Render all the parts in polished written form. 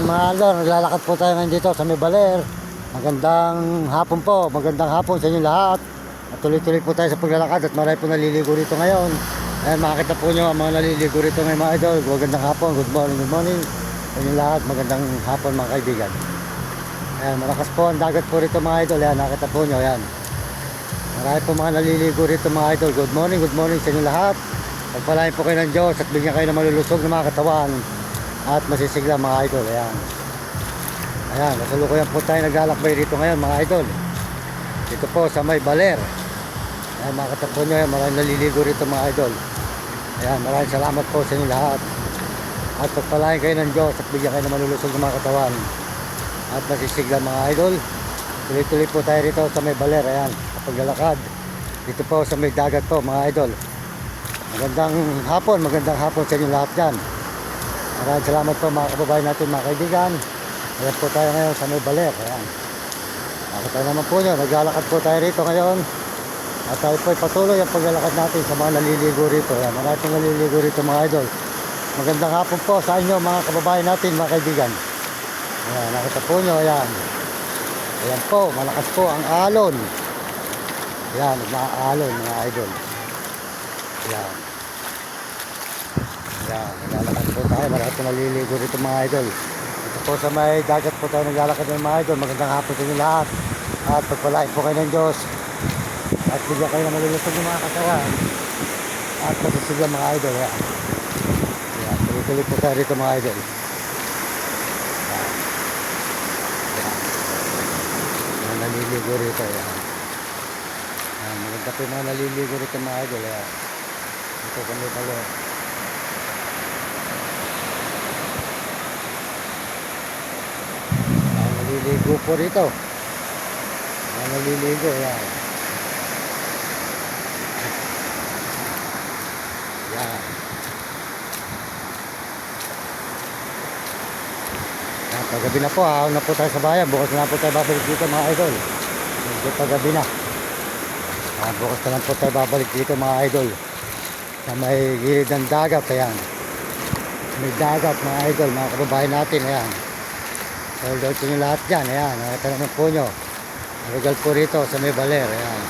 Mga idol, naglalakad po tayo ngayon dito sa May Baler. Magandang hapon po, magandang hapon sa inyo lahat. At tuloy-tuloy po tayo sa paglalakad at marami po naliligo rito ngayon. Ayan, makikita po nyo ang mga naliligo rito ngayon mga idol. Magandang hapon, good morning sa inyo lahat. Magandang hapon mga kaibigan. Ayan, malakas po ang dagat po rito mga idol. Ayan, nakita po nyo, ayan. Marami po mga naliligo rito mga idol. Good morning sa inyo lahat. Pagpalain po kayo ng Diyos at bigyan kayo ng malulusog na mga katawan at masisigla mga idol. Ayan. Ayan, kasalukuyan po tayo naglalakbay rito ngayon mga idol. Dito po sa May Baler. Ayan, makita po nyo, maraming naliligo rito mga idol. Ayan, maraming salamat po sa inyo lahat. At pagpalain kayo ng Diyos at bigyan kayo ng malulusog na mga katawan at masisigla mga idol. Tuloy-tuloy po tayo rito sa May Baler. Ayan, paglalakad dito po sa may dagat po mga idol. Magandang hapon sa inyo lahat dyan. Maraming salamat po mga kababayan natin mga kaibigan. Ayan po tayo ngayon sa May Baler. Ayan, nakita naman po nyo, naglalakad po tayo rito ngayon. At tayo po patuloy ang paglalakad natin sa mga naliligo rito. Ayan, maraming naliligo rito mga idol. Magandang hapon po sa inyo mga kababayan natin mga kaibigan. Ayan, nakita po nyo, ayan. Ayan po, malakas po ang alon. Ayan, nag-aalon mga idol. Ayan. Ayan, naglalakad po tayo. Marami po naliligo rito mga idol. Ito po sa may dagat po tayo naglalakad ng mga idol. Magandang hapon sa inyo lahat. At pagpalain po kayo ng Diyos. At bigyan kayo ng malulusog ng mga katawan. At masisigla mga idol. Ayan. Ayan, tuloy-tuloy po tayo rito mga idol. Ayan. Ayan. Ayan, naliligo rito. Ayan. Ayan, maganda po yung mga naliligo rito mga idol. Ayan. Ito kami pala. Ayan, naliligo po rito. Ayan, naliligo. Ayan. Ayan. Ayan, paggabi na po. Ahon na po tayo sa bayan. Bukas na po tayo babalik dito mga idol. Medyo paggabi na. Ayan, bukas na lang po tayo babalik dito mga idol. Sa may gilid ng dagat. Ayan. May dagat mga idol, mga kababayan natin. Ayan. Sold out nyo lahat dyan. Ayan, nakita naman po nyo. Regal po rito sa May Baler. Ayan.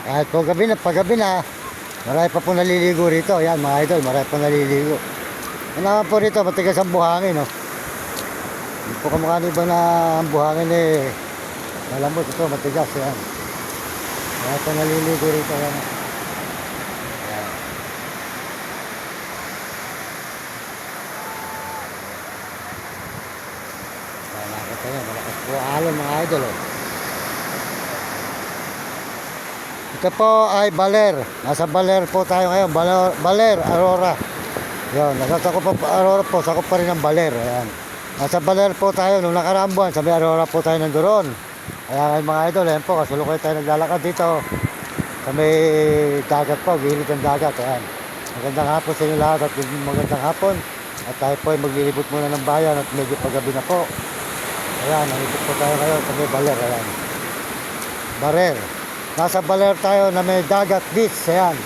Kahit po paggabi na, marami pa po naliligo rito. Ayan mga idol, marami pa naliligo. Ano naman po rito, matigas ang buhangin, no? Hindi po kamukha iba na ang buhangin eh. Malambot ito, matigas. Ayan. Marami pa naliligo rito. Ayan. Ayan. Ayan, nakita nyo, malakas po alon mga idol, oh. Ito po ay Baler. Nasa Baler po tayo ngayon. Baler, Aurora. Yun, nasasakop po Aurora po. Sakop pa rin ang Baler. Ayan. Nasa Baler po tayo. Nung nakaraang buwan, sa may Aurora po tayo nandoon. Ayan mga idol. Ayan po, kasalukuyan tayo naglalakad dito. Sa may dagat po. Gilid ng dagat. Ayan. Magandang hapon sa inyo lahat. At magandang hapon. At tayo po ay maglilibot muna ng bayan. At medyo paggabi na po. Ayan, nandito po tayo ngayon sa may Baler. Ayan. Baler. Nasa Baler tayo na may dagat beach. Ayan.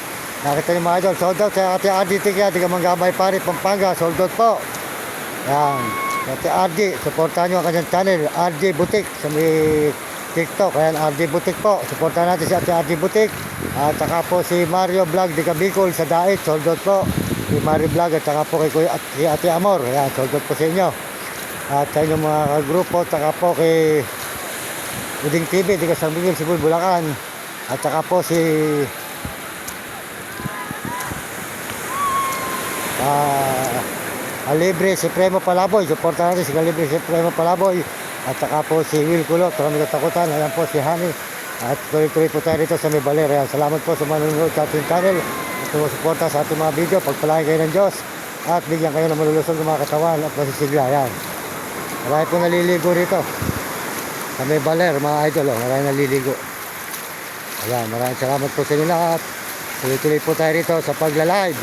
Nakita niyo mga idol. Sold out sa Ate Ardi Tigya. Di ka Manggabay Pari, Pampanga. Sold out po. Ayan. Ate Ardi. Supportahan nyo ang kanyang channel. Ardi Butik. Sa may TikTok. Ayan, RD Butik po. Supportan natin si Ate RD Butik. At saka po si Mario Vlog de Cabicol sa Dait. Sold out po. Si Mario Vlog at saka po kay Kuya at si Ate Amor. Ayan, sold out po sa inyo. At sa inyong mga grupo. At saka po kay Uding TV, di ka San Miguel, Cebu, Bulacan. At saka po si Libre Supremo Palaboy. Supportan natin si Libre Supremo Palaboy. At saka po si Will Kulot, maraming katakutan. Ayan po si Hani. At tuloy-tuloy po tayo rito sa May Baler. Ayan, salamat po sa manunod sa ating channel. At sumusuporta sa ating mga video. Pagpalain kayo ng Diyos. At bigyan kayo ng malulusog ng mga katawan at masisigla. Ayan. Marami po naliligo rito. Sa May Baler, mga idol. Oh, marami naliligo. Ayan, maraming salamat po sa inyo lahat. Tuloy-tuloy po tayo rito sa pagla-live.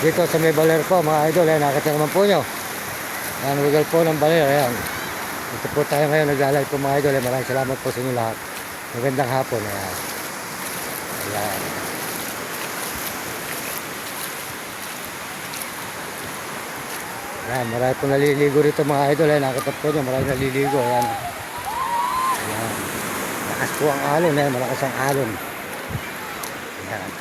Dito sa May Baler po, mga idol. Ayan, nakita naman po nyo. Ayan, lugar po ng Baler. Ayan. Ito po tayo ngayon, nagla-live po mga idol. Ayan, maraming salamat po sa inyo lahat. Magandang hapon. Ayan. Ayan. Ayan, marami po naliligo rito mga idol. Ayan, nakita po nyo, marami naliligo. Ayan. Ayan. Malakas po ang alon. Ayan, malakas ang alon. Ayan.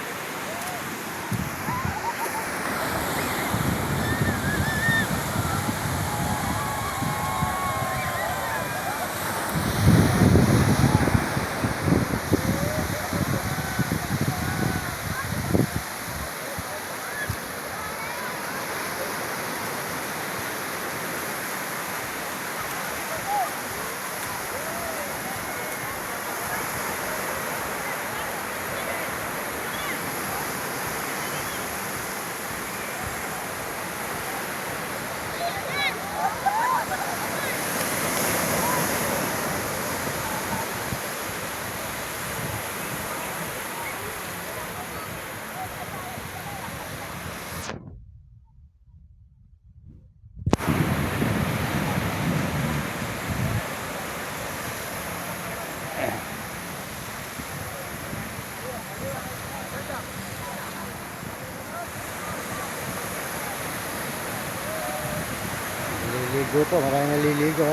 Naliligo po, maraming naliligo.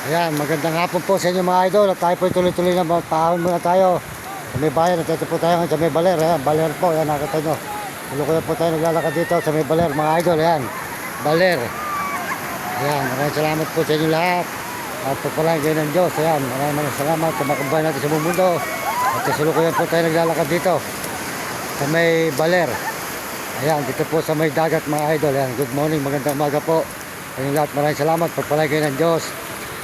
Ayan, magandang hapon po sa inyo mga idol. At tayo po tuloy-tuloy na pahon muna tayo. Sa May Bayan, at ito po tayo sa May Baler. Ayan, Baler po, ayan, nakita nyo. Tulukuyan po tayo naglalakad dito sa May Baler mga idol. Ayan, Baler. Ayan, maraming salamat po sa inyo lahat. At pagpalain kayo ng Diyos. Ayan, maraming salamat sa mga kabayan natin sa buong mundo. At tulukuyan po tayo naglalakad dito sa May Baler. Ayan, dito po sa may dagat mga idol. Ayan, good morning, magandang umaga po. Kayong lahat, maraming salamat. Pagpalay kayo ng Diyos.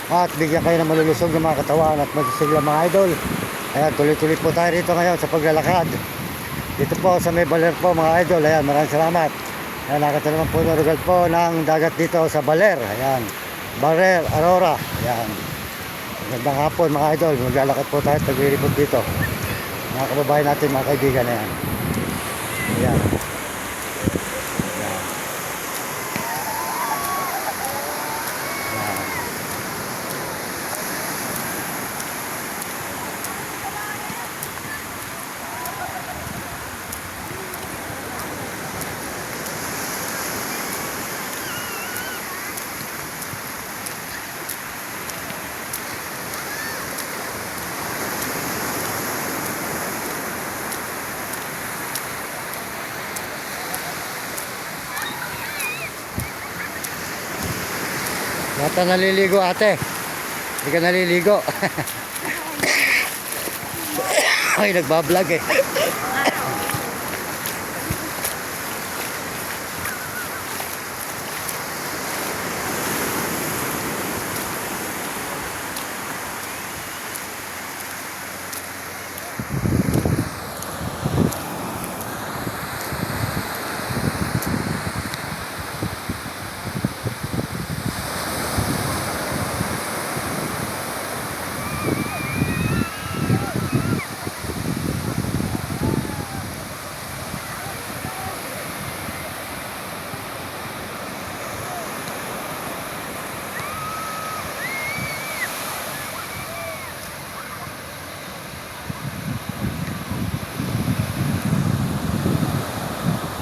At bigyan kayo ng malulusog ng mga katawan at masisigla mga idol. Ayan, tuloy-tuloy po tayo rito ngayon sa paglalakad. Dito po sa May Baler po mga idol. Ayan, maraming salamat. Ayan, nakita naman po yung lugar po ng dagat dito sa Baler. Ayan, Baler, Aurora. Ayan, magandang hapon mga idol. Maglalakad po tayo at pag-iripot dito. Mga kababayan natin, mga kaibigan. Ayan. Ayan. Yata naliligo ate. Hindi ka naliligo. Ay, nagbablog eh.